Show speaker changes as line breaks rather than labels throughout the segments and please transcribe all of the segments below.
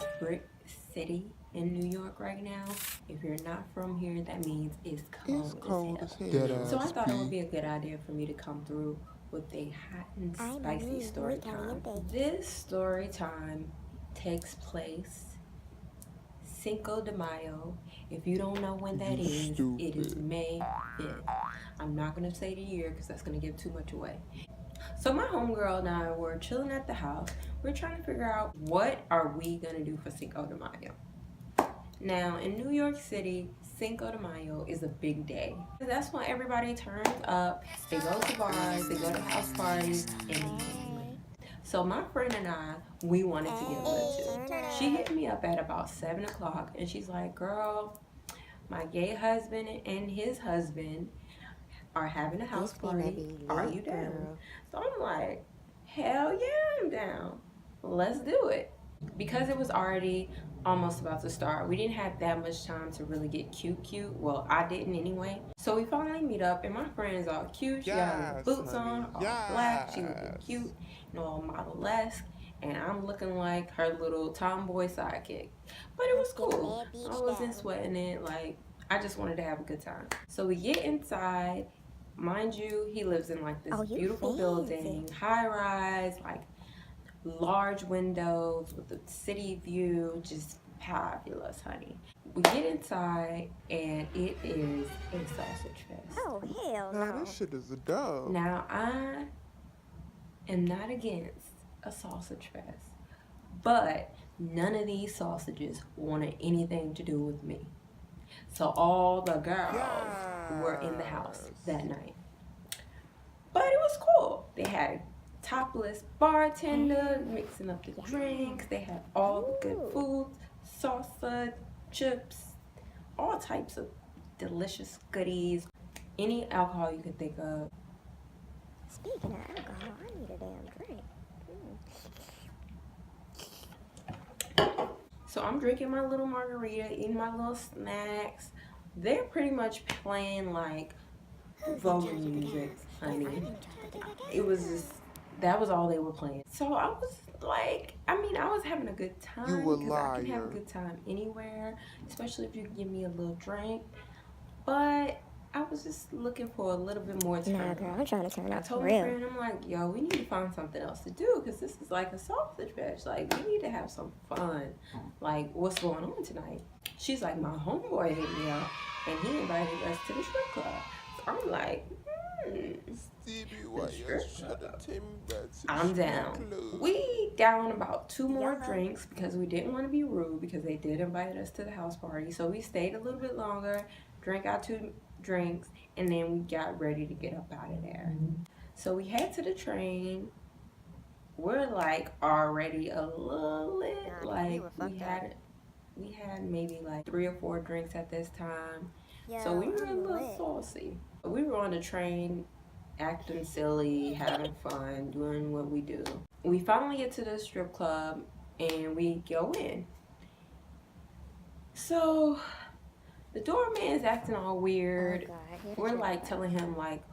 a brick city in New York right now. If you're not from here, that means it's cold as hell. So I thought it would be a good idea for me to come through with a hot and spicy story time. This story time takes place Cinco de Mayo. If you don't know when that is, it is May 5th. I'm not going to say the year because that's going to give too much away. So my homegirl and I were chilling at the house. We're trying to figure out what are we going to do for Cinco de Mayo. Now, in New York City, Cinco de Mayo is a big day. That's when everybody turns up, they go to bars, they go to house parties, and so my friend and I, we wanted to get lit too. She hit me up at about 7 o'clock and she's like, girl, my gay husband and his husband are having a house party. Are you down? So I'm like, hell yeah, I'm down. Let's do it. Because it was already almost about to start, we didn't have that much time to really get cute. Well, I didn't anyway. So we finally meet up and my friend is all cute. She got her boots on, all black. She looking cute, all model-esque. And I'm looking like her little tomboy sidekick. But it was cool. I wasn't sweating it. Like, I just wanted to have a good time. So we get inside. Mind you, he lives in like this beautiful building, high-rise, like large windows with a city view, just fabulous, honey. We get inside and it is a sausage fest.
Oh, hell no.
Nah, this shit is a dub.
Now, I am not against a sausage fest, but none of these sausages wanted anything to do with me. So all the girls were in the house that night. But it was cool. They had a topless bartender mixing up the drinks. They had all the good foods, salsa, chips, all types of delicious goodies, any alcohol you could think of.
Speaking of alcohol, I need a damn drink.
So I'm drinking my little margarita, eating my little snacks. They're pretty much playing like vocal music, honey. It was just, that was all they were playing. So I was like, I mean, I was having a good time.
You a
because
liar.
I can have a good time anywhere, especially if you give me a little drink. But I was just looking for a little bit more time.
Nah, girl, I'm trying to turn
I
up
told
for
my
real.
friend, I'm like, yo, we need to find something else to do because this is like a sausage fest. Like, we need to have some fun. Like, what's going on tonight? She's like, my homeboy hit me up and he invited us to the strip club. So I'm like,
Stevie, why you trying to take me back to the
I'm down.
club?
We down about 2 more drinks because we didn't want to be rude because they did invite us to the house party. So we stayed a little bit longer, drank our 2 drinks, and then we got ready to get up out of there. So we head to the train. We're like already a little lit. Like we had maybe like 3 or 4 drinks at this time. So we were a little saucy. We were on the train acting silly, having fun, doing what we do. We finally get to the strip club and we go in. So the doorman's acting all weird. We're like telling him like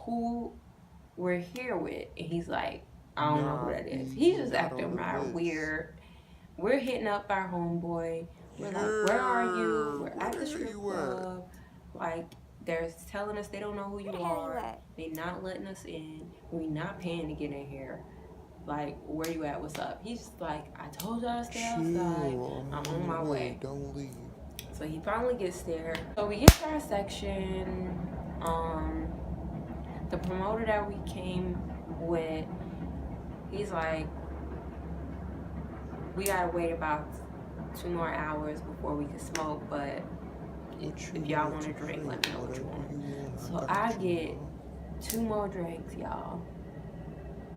who we're here with, and he's like, I don't know who that is. He's just acting right weird. We're hitting up our homeboy. We're like, where are you? We're at the strip club. Like, they're telling us they don't know who you are. They not letting us in. We not paying to get in here. Like, where you at? What's up? He's just like, I told y'all to stay outside. I'm on my way.
Don't leave.
So he finally gets there. So we get to our section. The promoter that we came with, he's like, we gotta wait about 2 more hours before we can smoke, but if y'all want to drink, let me know what you want. So I get 2 more drinks, y'all.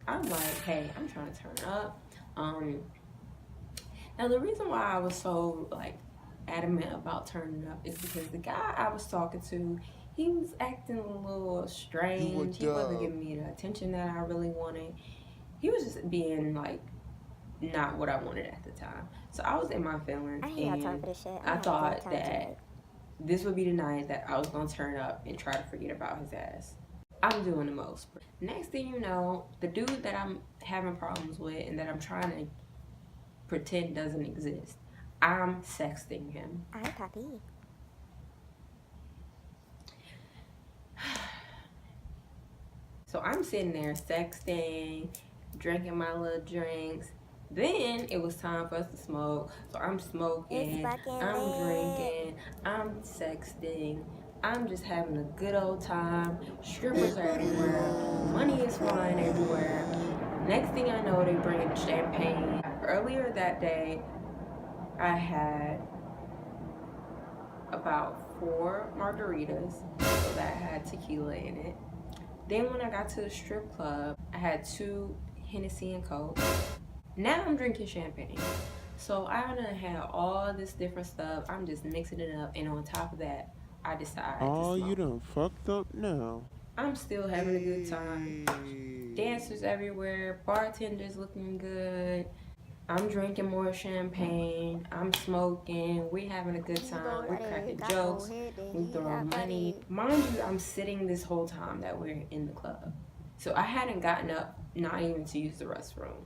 I'm like, hey, I'm trying to turn up. Now the reason why I was so like adamant about turning up is because the guy I was talking to, he was acting a little strange. He wasn't giving me the attention that I really wanted. He was just being like not what I wanted at the time. So I was in my feelings, and I thought that this would be the night that I was gonna turn up and try to forget about his ass. I'm doing the most. Next thing you know, the dude that I'm having problems with and that I'm trying to pretend doesn't exist. I'm sexting him.
I copy.
So I'm sitting there sexting, drinking my little drinks. Then it was time for us to smoke. So I'm smoking, I'm drinking, I'm sexting. I'm just having a good old time. Strippers are everywhere. Money is flying everywhere. Next thing I know, they bring in champagne. Earlier that day, I had about 4 margaritas, so that had tequila in it. Then when I got to the strip club, I had 2 Hennessy and Coke. Now I'm drinking champagne. So I done had all this different stuff. I'm just mixing it up, and on top of that, I decided to smoke.
You done fucked up now.
I'm still having a good time. Dancers everywhere, bartenders looking good. I'm drinking more champagne. I'm smoking. We're having a good time. We're cracking jokes. We throwing money. Mind you, I'm sitting this whole time that we're in the club. So I hadn't gotten up, not even to use the restroom.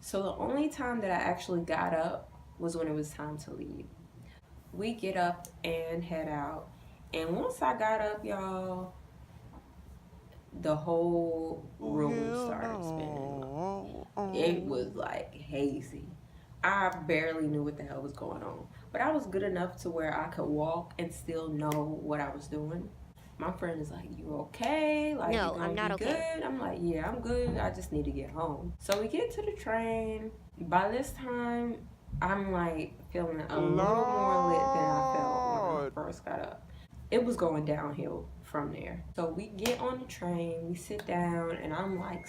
So the only time that I actually got up was when it was time to leave. We get up and head out. And once I got up, y'all, the whole room started spinning. It was like hazy. I barely knew what the hell was going on. But I was good enough to where I could walk and still know what I was doing. My friend is like, "You okay? Like,
No,
you
I'm not
be
okay.
good?" I'm like, "Yeah, I'm good. I just need to get home." So we get to the train. By this time, I'm like feeling a little more lit than I felt when I first got up. It was going downhill from there. So we get on the train, we sit down, and I'm like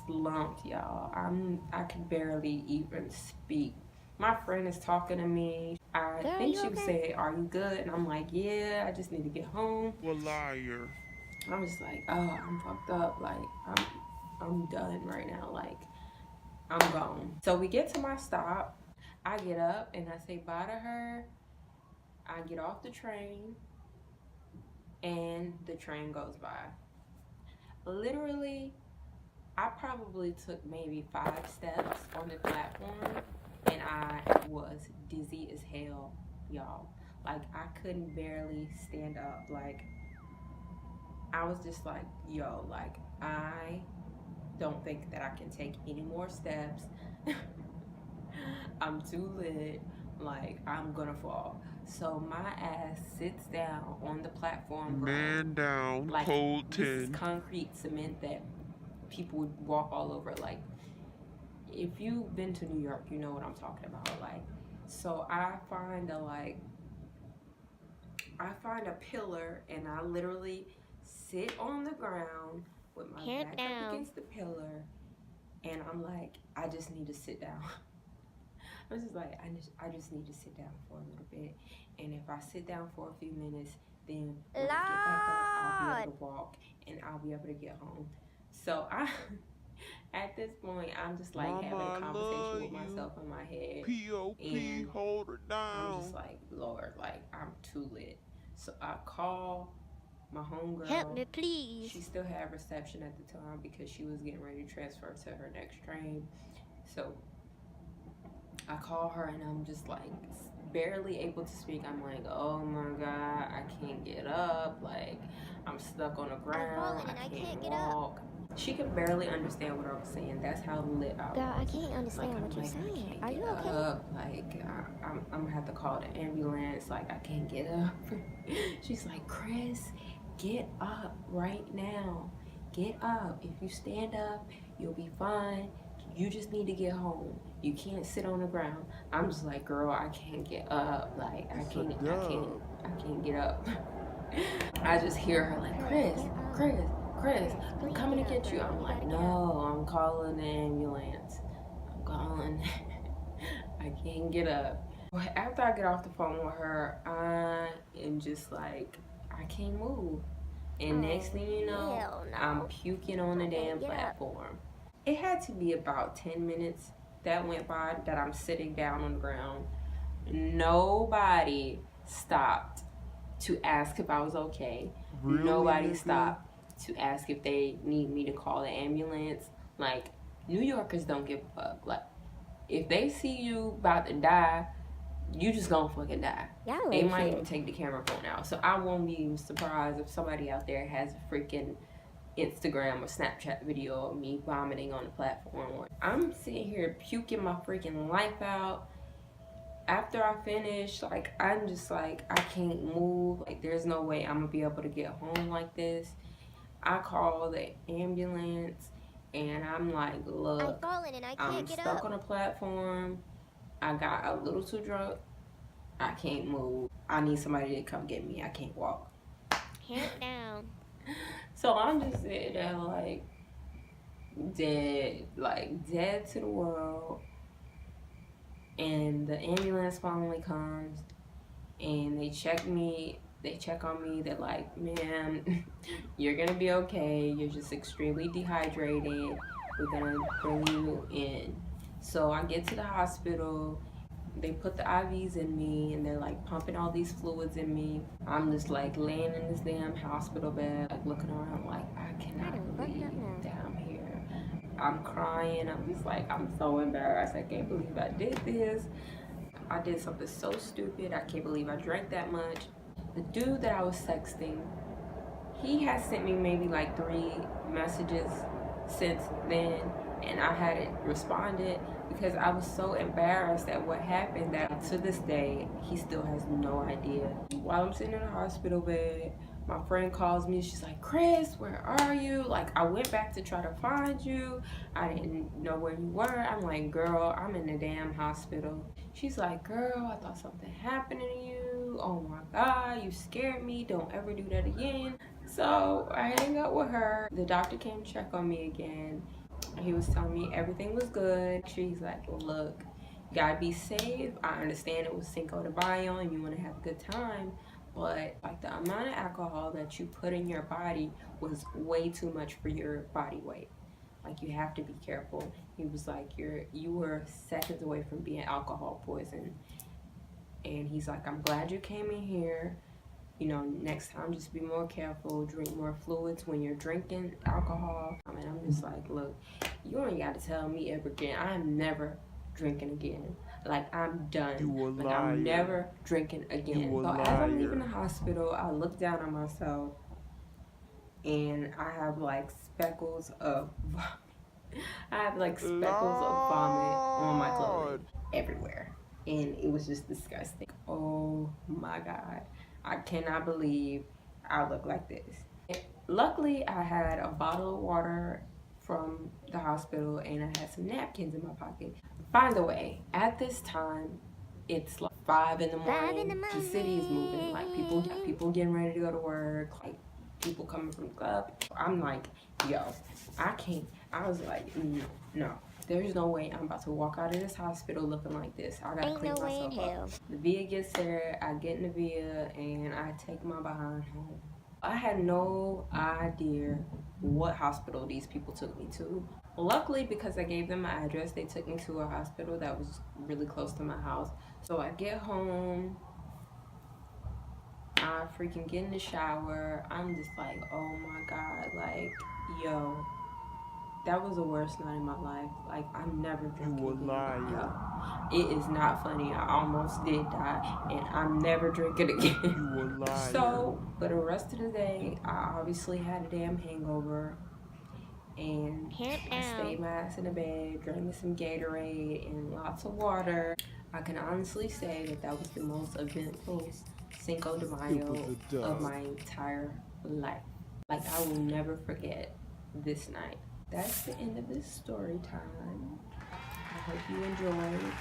slumped, y'all. I could barely even speak. My friend is talking to me. I think she was saying, "Are you good?" And I'm like, "Yeah, I just need to get home."
Well, liar.
I'm just like, "Oh, I'm fucked up. Like, I'm done right now. Like, I'm gone." So we get to my stop. I get up and I say bye to her. I get off the train and the train goes by. Literally, I probably took maybe 5 steps on the platform and I was dizzy as hell, y'all. Like, I couldn't barely stand up. Like, I was just like, yo, like, I don't think that I can take any more steps. I'm too lit. Like, I'm gonna fall. So my ass sits down on the platform.
Man down,
like,
cold
this is
10.
concrete cement that people would walk all over. Like, if you've been to New York, you know what I'm talking about. Like, so I find a pillar and I literally sit on the ground with my back up against the pillar, and I'm like, I just need to sit down. I was just like, I just need to sit down for a little bit, and if I sit down for a few minutes, then when I get back up, I'll be able to walk and I'll be able to get home. So at this point, I'm just like having a conversation with myself in my head.
P.O.P. hold her down.
I'm just like, Lord, like, I'm too lit. So I call my homegirl.
Help me, please.
She still had reception at the time because she was getting ready to transfer to her next train. So I call her and I'm just like barely able to speak. I'm like, oh my God, I can't get up. Like, I'm stuck on the ground. I can't walk. She could barely understand what I was saying. That's how lit I was.
Girl, I can't understand what you're saying. Are you okay?
Like, I'm gonna have to call the ambulance. Like, I can't get up. She's like, Chris, get up right now. Get up. If you stand up, you'll be fine. You just need to get home. You can't sit on the ground. I'm just like, girl, I can't get up. Like, I can't get up. I just hear her like, Chris, I'm coming to get you. I'm like, no, I'm calling the ambulance. I'm calling. I can't get up. But after I get off the phone with her, I am just like, I can't move. And next thing you know, I'm puking on the damn platform. It had to be about 10 minutes that went by that I'm sitting down on the ground. Nobody stopped to ask if I was okay. Really? Nobody stopped to ask if they need me to call the ambulance. Like, New Yorkers don't give a fuck. Like, if they see you about to die, you just gonna fucking die. They might even take the camera phone out. So I won't be surprised if somebody out there has a freaking Instagram or Snapchat video of me vomiting on the platform. I'm sitting here puking my freaking life out. After I finish, like, I'm just like, I can't move. Like, there's no way I'm gonna be able to get home like this. I call the ambulance and I'm like, look, I'm stuck on a platform. I got a little too drunk. I can't move. I need somebody to come get me. I can't walk.
Hands down.
So I'm just sitting there like dead to the world. And the ambulance finally comes and they check me. They check on me. They're like, ma'am, you're gonna be okay. You're just extremely dehydrated. We're gonna bring you in. So I get to the hospital. They put the IVs in me and they're like pumping all these fluids in me. I'm just like laying in this damn hospital bed, like looking around like, I cannot believe that I'm here. I'm crying. I'm just like, I'm so embarrassed. I can't believe I did this. I did something so stupid. I can't believe I drank that much. The dude that I was texting, he has sent me maybe like 3 messages since then, and I hadn't responded because I was so embarrassed at what happened that to this day, he still has no idea. While I'm sitting in the hospital bed, my friend calls me. She's like, Chris, where are you? Like, I went back to try to find you. I didn't know where you were. I'm like, girl, I'm in the damn hospital. She's like, girl, I thought something happened to you. Oh my God, you scared me. Don't ever do that again. So I hang out with her. The doctor came to check on me again. He was telling me everything was good. She's like, look, you gotta be safe. I understand it was Cinco De Mayo and you wanna have a good time, but like the amount of alcohol that you put in your body was way too much for your body weight. Like, you have to be careful. He was like, you were seconds away from being alcohol poisoned. And he's like, I'm glad you came in here. You know, next time just be more careful, drink more fluids when you're drinking alcohol. I mean, I'm just like, look, you ain't got to tell me ever again. I'm never drinking again. Like, I'm done.
You a
like,
liar.
I'm never drinking again.
You a
So
liar.
as I'm leaving the hospital, I look down on myself and I have like speckles of vomit on my clothing everywhere. And it was just disgusting. Oh my God. I cannot believe I look like this. Luckily, I had a bottle of water from the hospital and I had some napkins in my pocket. By the way, at this time, it's like 5 in the morning. The city is moving. Like, people getting ready to go to work. Like, people coming from the club. I'm like, yo, I can't. I was like, no. There's no way I'm about to walk out of this hospital looking like this. I gotta clean myself up. The VIA gets there, I get in the VIA, and I take my behind home. I had no idea what hospital these people took me to. Luckily, because I gave them my address, they took me to a hospital that was really close to my house. So I get home, I freaking get in the shower. I'm just like, oh my God, like, yo. That was the worst night of my life. Like, I'm never drinking again. Yo, it is not funny. I almost did die, and I'm never drinking again.
You a liar.
So, for the rest of the day, I obviously had a damn hangover, and I stayed my ass in the bed, drank me some Gatorade and lots of water. I can honestly say that that was the most eventful Cinco de Mayo of my entire life. Like, I will never forget this night. That's the end of this story time. I hope you enjoyed.